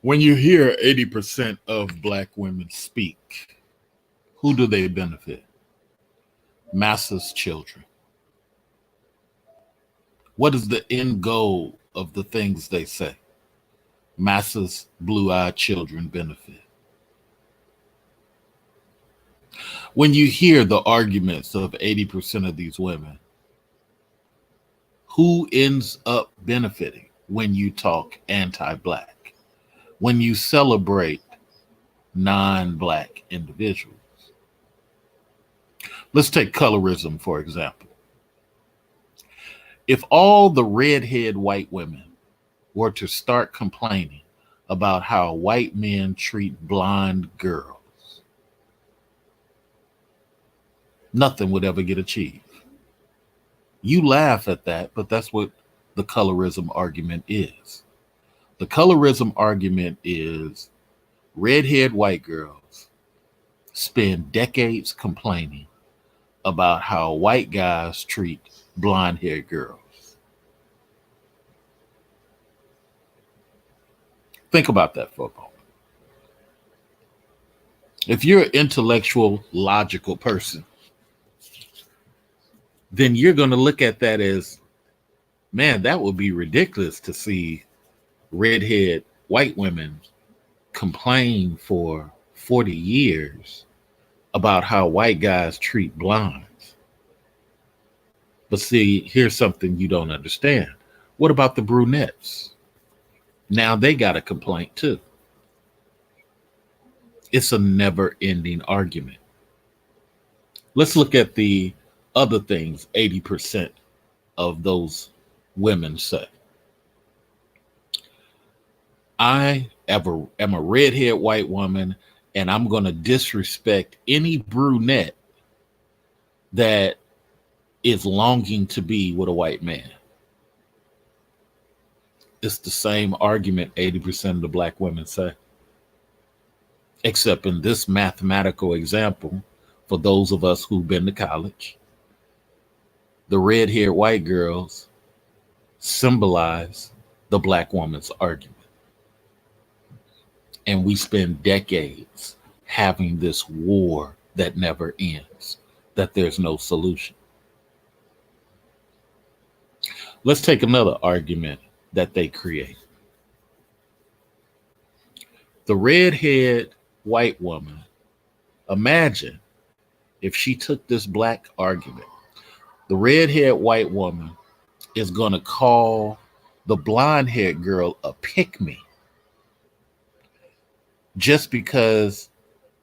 When you hear 80% of black women speak, who do they benefit? Massa's children. What is the end goal of the things they say? Massa's blue eyed children benefit. When you hear the arguments of 80% of these women, who ends up benefiting when you talk anti black? When you celebrate non black individuals? Let's take colorism, for example. If all the redhead white women were to start complaining about how white men treat blonde girls, nothing would ever get achieved. You laugh at that, but that's what the colorism argument is. The colorism argument is redhead white girls spend decades complaining about how white guys treat blonde haired girls. Think about that for a moment. If you're an intellectual, logical person, then you're going to look at that as, man, that would be ridiculous to see redhead white women complain for 40 years about how white guys treat blondes. But see, here's something you don't understand. What about the brunettes? Now they got a complaint too. It's a never ending argument. Let's look at the other things 80% of those women say. I am a redhead white woman, and I'm going to disrespect any brunette that is longing to be with a white man. It's the same argument 80% of the black women say. Except in this mathematical example, for those of us who've been to college, the red-haired white girls symbolize the black woman's argument. And we spend decades having this war that never ends, that there's no solution. Let's take another argument that they create. The redhead white woman, imagine if she took this black argument. The redhead white woman is going to call the blonde haired girl a pick me just because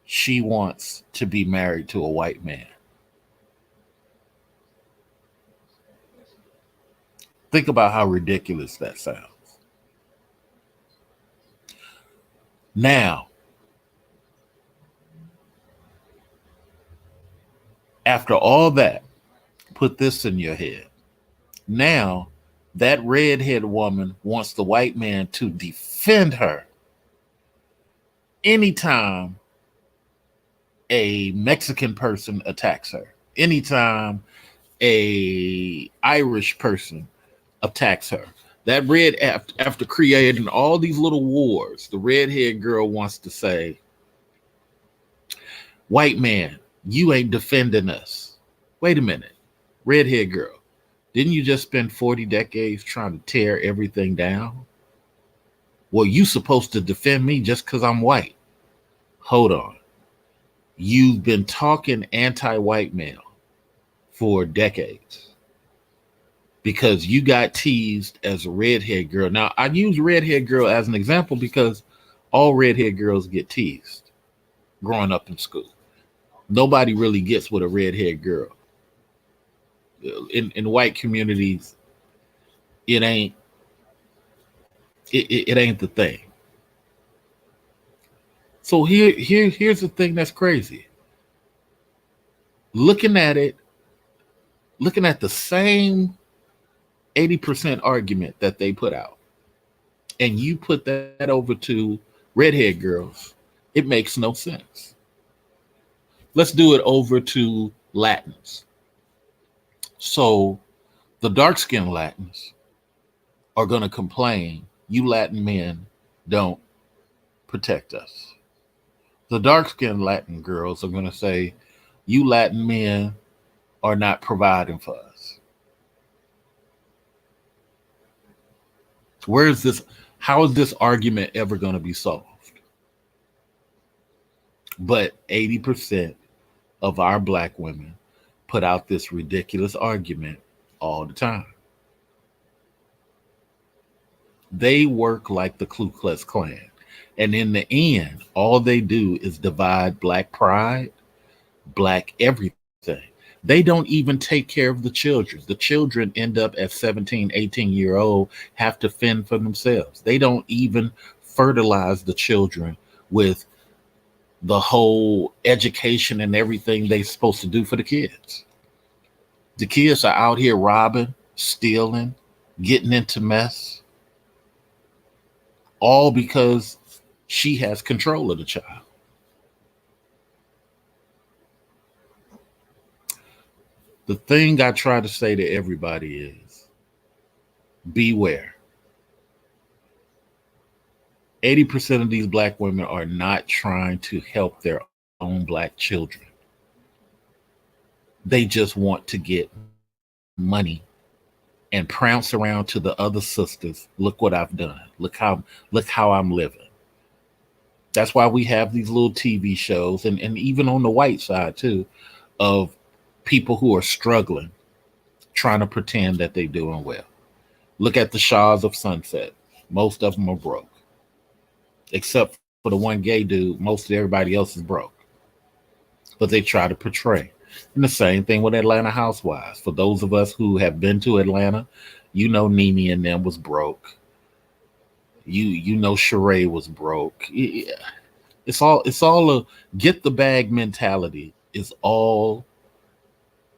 she wants to be married to a white man. Think about how ridiculous that sounds. Now, after all that, put this in your head. Now, that redhead woman wants the white man to defend her anytime a Mexican person attacks her, anytime a Irish person attacks her. That after creating all these little wars, the redhead girl wants to say, white man, you ain't defending us. Wait a minute, redhead girl, didn't you just spend 40 decades trying to tear everything down? Well, you supposed to defend me just because I'm white. Hold on. You've been talking anti-white male for decades because you got teased as a redhead girl. Now, I use redhead girl as an example because all redhead girls get teased growing up in school. Nobody really gets with a redhead girl. In white communities, it ain't the thing. So here's the thing that's crazy. Looking at the same 80% argument that they put out, and you put that over to redhead girls, it makes no sense. Let's do it over to Latins. So the dark-skinned Latins are going to complain, you Latin men don't protect us. The dark skinned Latin girls are going to say, you Latin men are not providing for us. Where is this? How is this argument ever going to be solved? But 80% of our black women put out this ridiculous argument all the time. They work like the Ku Klux Klan. And in the end, all they do is divide black pride, black everything. They don't even take care of the children. The children end up at 17, 18-year old, have to fend for themselves. They don't even fertilize the children with the whole education and everything they're supposed to do for the kids. The kids are out here robbing, stealing, getting into mess, all because she has control of the child. The thing I try to say to everybody is beware. 80% of these black women are not trying to help their own black children. They just want to get money and prounce around to the other sisters. Look what I've done. Look how I'm living. That's why we have these little TV shows, and even on the white side too, of people who are struggling, trying to pretend that they're doing well. Look at the Shahs of Sunset. Most of them are broke. Except for the one gay dude, most of everybody else is broke. But they try to portray. And the same thing with Atlanta Housewives. For those of us who have been to Atlanta, you know Nene and them was broke. You know Sheree was broke. It's all a get the bag mentality. Is all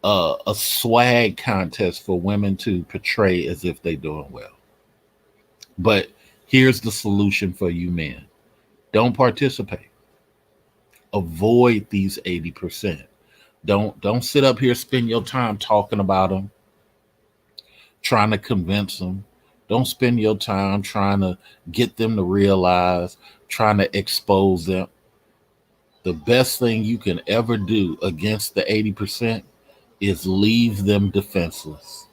a swag contest for women to portray as if they're doing well. But here's the solution for you men. Don't participate. Avoid these 80%. Don't sit up here, spend your time talking about them, trying to convince them. Don't spend your time trying to get them to realize, trying to expose them. The best thing you can ever do against the 80% is leave them defenseless.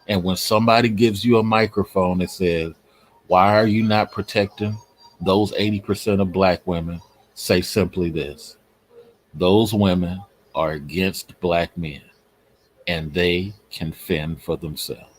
And when somebody gives you a microphone that says, why are you not protecting those 80% of black women? Say simply this: those women are against black men and they can fend for themselves.